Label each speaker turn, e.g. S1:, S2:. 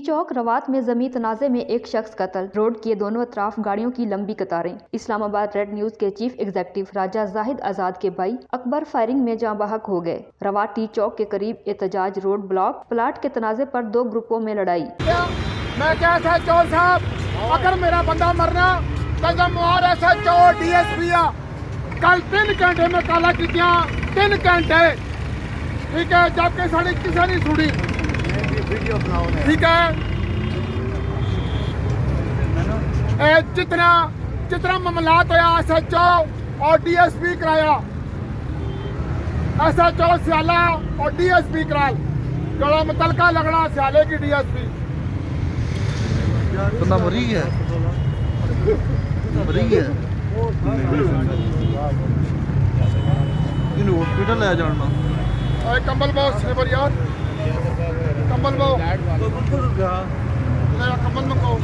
S1: चौक रवात में जमी तनाजे में एक शख्स कत्ल, रोड के दोनों अतराफ गाड़ियों की लंबी कतारें। इस्लामाबाद रेड न्यूज के चीफ एग्जीक्यूटिव राजा जाहिद आजाद के भाई अकबर फायरिंग में जाँ बहक हो गए। रवात टी चौक के करीब एहतजाज रोड ब्लॉक प्लाट के तनाजे पर दो ग्रुपों में लड़ाई।
S2: मैं क्या चौर साहब, अगर मेरा बंदा मरना DSP कल 3 घंटे में काला कीतियां 3 घंटे, ठीक है, जबकि साड़ी किसी नहीं सुनी, ठीक है। जितना मामलात होया SHO और DSP कराया, SHO सियाला और DSP कराल, जो मुतलका लगना सियाले की DSP।
S3: बंदा मरी है इन हॉस्पिटल ले जाना।
S2: अरे कंबल बहुत सेवर यार, कंबल बहुत, कंबल मंगाओ।